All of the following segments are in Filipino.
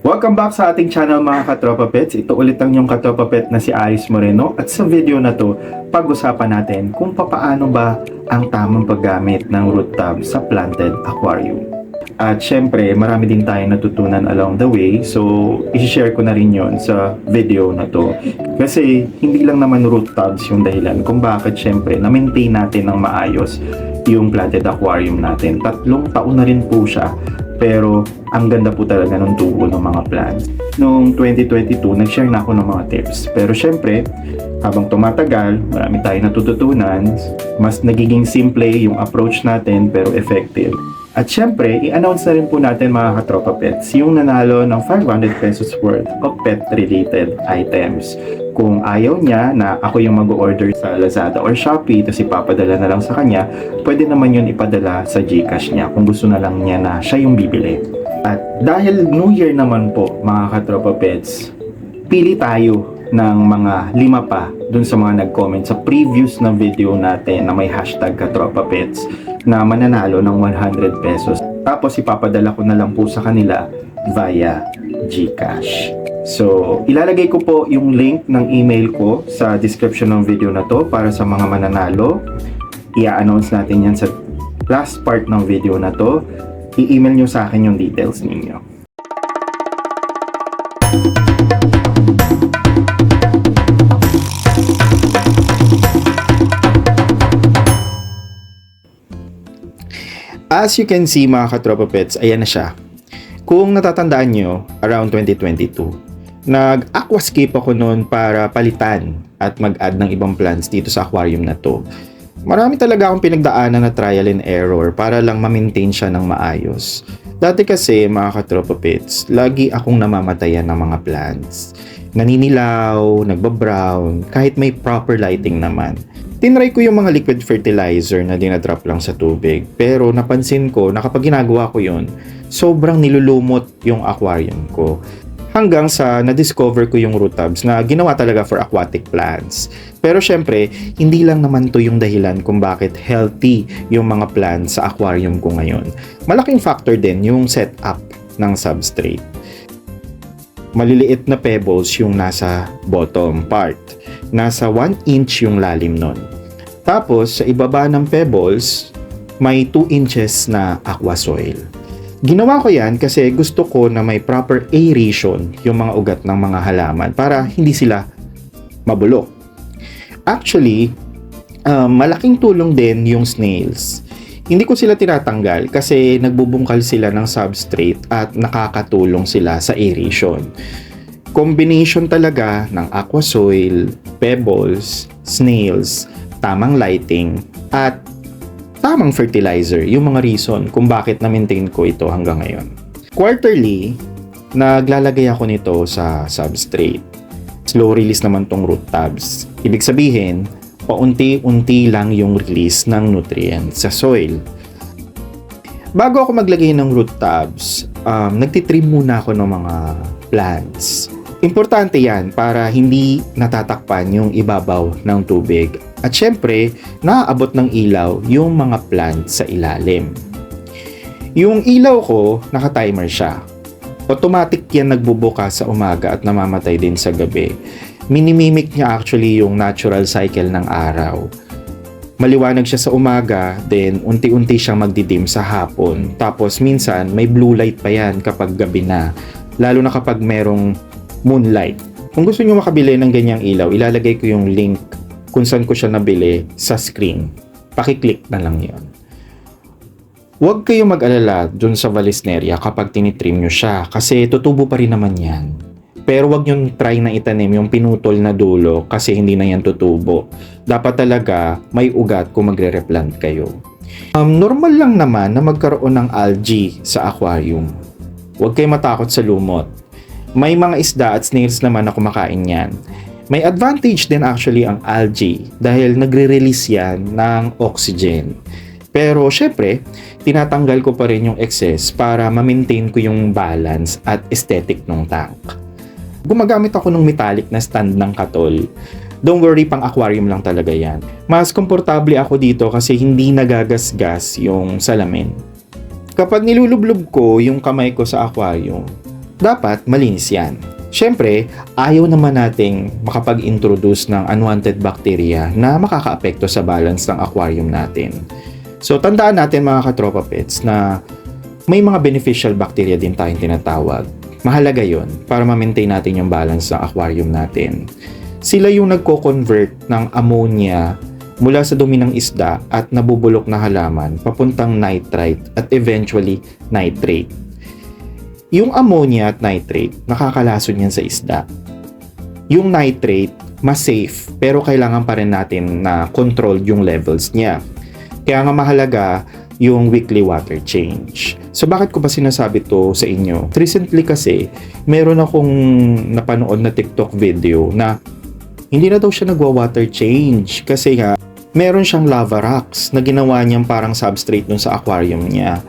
Welcome back sa ating channel mga katropa pets. Ito ulit ang inyong katropa pet na si Aris Moreno at sa video na to, pag-usapan natin kung papaano ba ang tamang paggamit ng root tub sa planted aquarium. At syempre, marami din tayong natutunan along the way, so i-share ko na rin yon sa video na to. Kasi hindi lang naman root tubs yung dahilan kung bakit syempre na-maintain natin ng maayos yung planted aquarium natin. 3 taon na rin po siya. Pero ang ganda po talaga ng tubo ng mga plants. Noong 2022, nag-share na ako ng mga tips. Pero syempre, habang tumatagal, marami tayong natututunan. Mas nagiging simple yung approach natin pero effective. At syempre, i-announce na rin po natin mga katropa pets yung nanalo ng 500 pesos worth of pet-related items. Kung ayaw niya na ako yung mag-order sa Lazada or Shopee tapos ipapadala na lang sa kanya, pwede naman yun ipadala sa GCash niya kung gusto na lang niya na siya yung bibili. At dahil New Year naman po mga katropa pets, pili tayo ng mga 5 pa dun sa mga nag-comment sa previous na video natin na may hashtag katropa pets na mananalo ng 100 pesos. Tapos ipapadala ko na lang po sa kanila via GCash. So, ilalagay ko po yung link ng email ko sa description ng video na to para sa mga mananalo. I-announce natin yan sa last part ng video na to. I-email nyo sa akin yung details ninyo. As you can see mga katropa pets, ayan na siya. Kung natatandaan nyo, around 2022, nag-aquascape ako noon para palitan at mag-add ng ibang plants dito sa aquarium na to. Marami talaga akong pinagdaanan na trial and error para lang ma-maintain siya ng maayos. Dati kasi mga katropa pets, lagi akong namamatayan ng mga plants. Naninilaw, nagbabrown, kahit may proper lighting naman. Tinry ko yung mga liquid fertilizer na dinadrop lang sa tubig, pero napansin ko na kapag ginagawa ko yun, sobrang nilulumot yung aquarium ko. Hanggang sa na-discover ko yung root tubs na ginawa talaga for aquatic plants. Pero syempre, hindi lang naman to yung dahilan kung bakit healthy yung mga plants sa aquarium ko ngayon. Malaking factor din yung setup ng substrate. Maliliit na pebbles yung nasa bottom part. Nasa 1 inch yung lalim nun. Tapos, sa ibaba ng pebbles, may 2 inches na aqua soil. Ginawa ko yan kasi gusto ko na may proper aeration yung mga ugat ng mga halaman para hindi sila mabulok. Actually, malaking tulong din yung snails. Hindi ko sila tinatanggal kasi nagbubungkal sila ng substrate at nakakatulong sila sa aeration. Combination talaga ng aqua soil, pebbles, snails, tamang lighting, at tamang fertilizer yung mga reason kung bakit na-maintain ko ito hanggang ngayon. Quarterly, naglalagay ako nito sa substrate. Slow release naman tong root tubs. Ibig sabihin, paunti-unti lang yung release ng nutrients sa soil. Bago ako maglagay ng root tubs, nagtitrim muna ako ng mga plants. Importante yan para hindi natatakpan yung ibabaw ng tubig. At syempre, naaabot ng ilaw yung mga plants sa ilalim. Yung ilaw ko, naka-timer siya. Automatic yan nagbubukas sa umaga at namamatay din sa gabi. Minimimic niya actually yung natural cycle ng araw. Maliwanag siya sa umaga, then unti-unti siyang magdidim sa hapon. Tapos minsan, may blue light pa yan kapag gabi na. Lalo na kapag merong moonlight. Kung gusto nyo makabili ng ganyang ilaw, ilalagay ko yung link kung saan ko siya nabili sa screen. Pakiclick na lang yon. Huwag kayong mag-alala dun sa Vallisneria kapag tinitrim nyo siya kasi tutubo pa rin naman yan. Pero huwag nyo try na itanim yung pinutol na dulo kasi hindi na yan tutubo. Dapat talaga may ugat kung magre-replant kayo. Normal lang naman na magkaroon ng algae sa aquarium. Huwag kayong matakot sa lumot. May mga isda at snails naman na kumakain yan. May advantage din actually ang algae dahil nagre-release yan ng oxygen. Pero syempre, tinatanggal ko pa rin yung excess para ma-maintain ko yung balance at aesthetic ng tank. Gumagamit ako ng metallic na stand ng katol. Don't worry, pang aquarium lang talaga yan. Mas komportable ako dito kasi hindi nagagasgas yung salamin. Kapag nilulublob ko yung kamay ko sa aquarium, dapat malinis yan. Siyempre, ayaw naman nating makapag-introduce ng unwanted bacteria na makakaapekto sa balance ng aquarium natin. So, tandaan natin mga katropa pets na may mga beneficial bacteria din tayong tinatawag. Mahalaga yon para ma-maintain natin yung balance ng aquarium natin. Sila yung nagko-convert ng ammonia mula sa dumi ng isda at nabubulok na halaman papuntang nitrite at eventually nitrate. Yung ammonia at nitrate, nakakalason yan sa isda. Yung nitrate, mas safe, pero kailangan pa rin natin na control yung levels niya. Kaya nga mahalaga yung weekly water change. So bakit ko ba sinasabi to sa inyo? Recently kasi, meron akong napanood na TikTok video na hindi na daw siya nagwa-water change kasi nga meron siyang lava rocks na ginawa niyang parang substrate dun sa aquarium niya.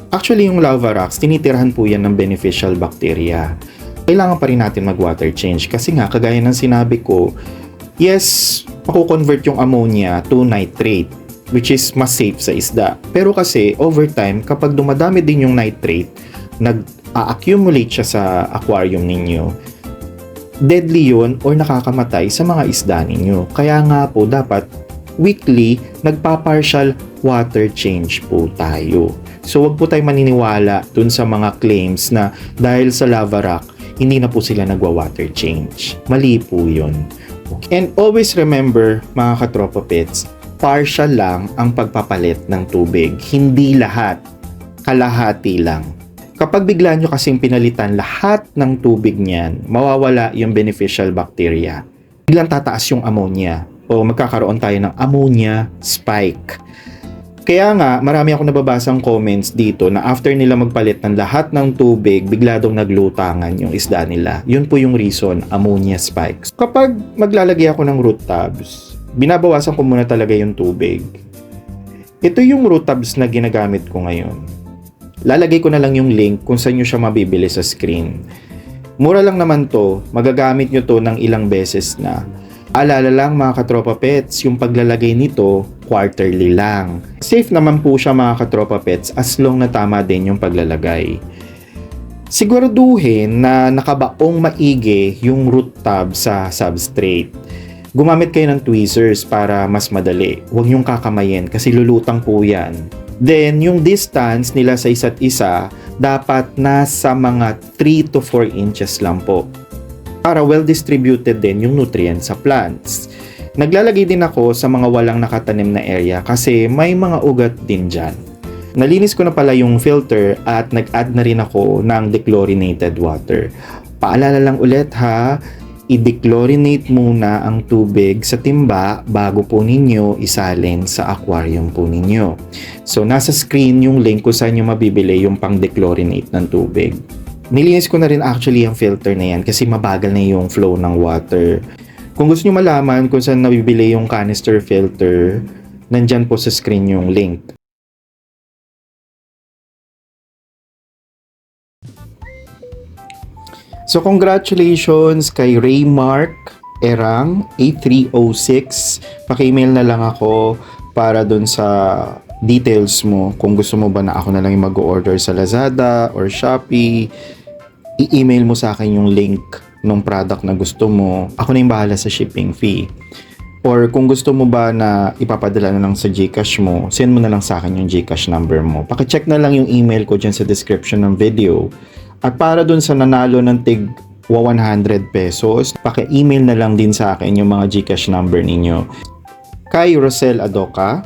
Actually, yung lava rocks, tinitirahan po yan ng beneficial bacteria. Kailangan pa rin natin mag-water change kasi nga, kagaya ng sinabi ko, yes, mako-convert yung ammonia to nitrate, which is mas safe sa isda. Pero kasi, over time, kapag dumadami din yung nitrate, nag-accumulate siya sa aquarium ninyo, deadly yun or nakakamatay sa mga isda ninyo. Kaya nga po, dapat weekly, nagpa-partial water change po tayo. So, wag po tayo maniniwala dun sa mga claims na dahil sa lava rock, hindi na po sila nagwa-water change. Mali po yun. And always remember, mga katropa pets, partial lang ang pagpapalit ng tubig. Hindi lahat. Kalahati lang. Kapag bigla nyo kasing pinalitan lahat ng tubig niyan, mawawala yung beneficial bacteria. Biglang tataas yung ammonia o magkakaroon tayo ng ammonia spike. Kaya nga, marami akong nababasang comments dito na after nila magpalit ng lahat ng tubig, bigla daw naglutangan yung isda nila. Yun po yung reason, ammonia spikes. Kapag maglalagay ako ng root tubs, binabawasan ko muna talaga yung tubig. Ito yung root tubs na ginagamit ko ngayon. Lalagay ko na lang yung link kung saan nyo siya mabibili sa screen. Mura lang naman to, magagamit nyo to ng ilang beses na. Alala lang mga katropa pets, yung paglalagay nito, quarterly lang. Safe naman po siya mga katropa pets as long na tama din yung paglalagay. Siguraduhin na nakabaong maigi yung root tub sa substrate. Gumamit kayo ng tweezers para mas madali. Huwag yung kakamayin kasi lulutang po yan. Then, yung distance nila sa isa't isa dapat nasa mga 3 to 4 inches lang po. Para well-distributed din yung nutrients sa plants. Naglalagay din ako sa mga walang nakatanim na area kasi may mga ugat din dyan. Nalinis ko na pala yung filter at nag-add na rin ako ng dechlorinated water. Paalala lang ulit ha, i-dechlorinate muna ang tubig sa timba bago po ninyo isalin sa aquarium po ninyo. So nasa screen yung link kung saan nyo mabibili yung pang-dechlorinate ng tubig. Nilinis ko na rin actually ang filter na yan kasi mabagal na yung flow ng water. Kung gusto nyo malaman kung saan nabibili yung canister filter, nandyan po sa screen yung link. So congratulations kay Raymark Erang 8306. Paki-email na lang ako para dun sa details mo. Kung gusto mo ba na ako na lang yung mag-order sa Lazada or Shopee, i-email mo sa akin yung link ng product na gusto mo. Ako na yung bahala sa shipping fee. Or kung gusto mo ba na ipapadala na lang sa GCash mo, send mo na lang sa akin yung GCash number mo. Paki-check na lang yung email ko dyan sa description ng video. At para dun sa nanalo ng tig 100 pesos, paki-email na lang din sa akin yung mga GCash number ninyo. Kay Rosel Adoca,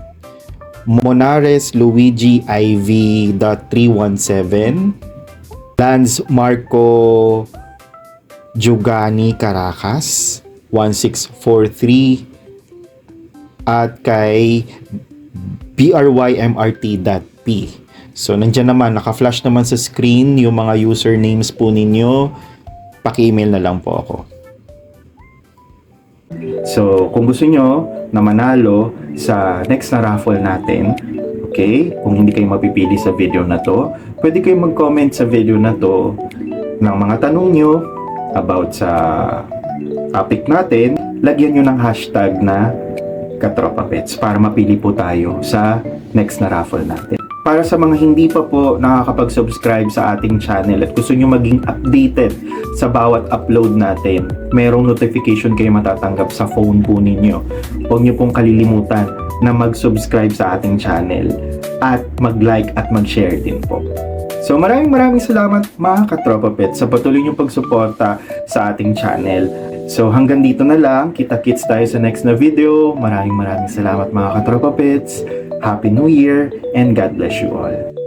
Monares Luigi IV.317, Lance Marco Jugani Caracas 1643, at kay brymrt.p. So nandiyan naman, naka-flash naman sa screen yung mga usernames po ninyo. Paki-email na lang po ako. So kung gusto nyo na manalo sa next na raffle natin, okay, kung hindi kayo mapipili sa video na to, pwede kayo mag-comment sa video na to ng mga tanong nyo about sa topic natin. Lagyan nyo ng hashtag na Katropa Pets para mapili po tayo sa next na raffle natin. Para sa mga hindi pa po nakakapag-subscribe sa ating channel at gusto nyo maging updated sa bawat upload natin, merong notification kayo matatanggap sa phone po ninyo. Huwag nyo pong kalilimutan na mag-subscribe sa ating channel at mag-like at mag-share din po. So maraming salamat mga katropa pets sa patuloy niyong pagsuporta sa ating channel. So hanggang dito na lang, kita-kits tayo sa next na video. Maraming salamat mga katropa pets. Happy New Year and God bless you all.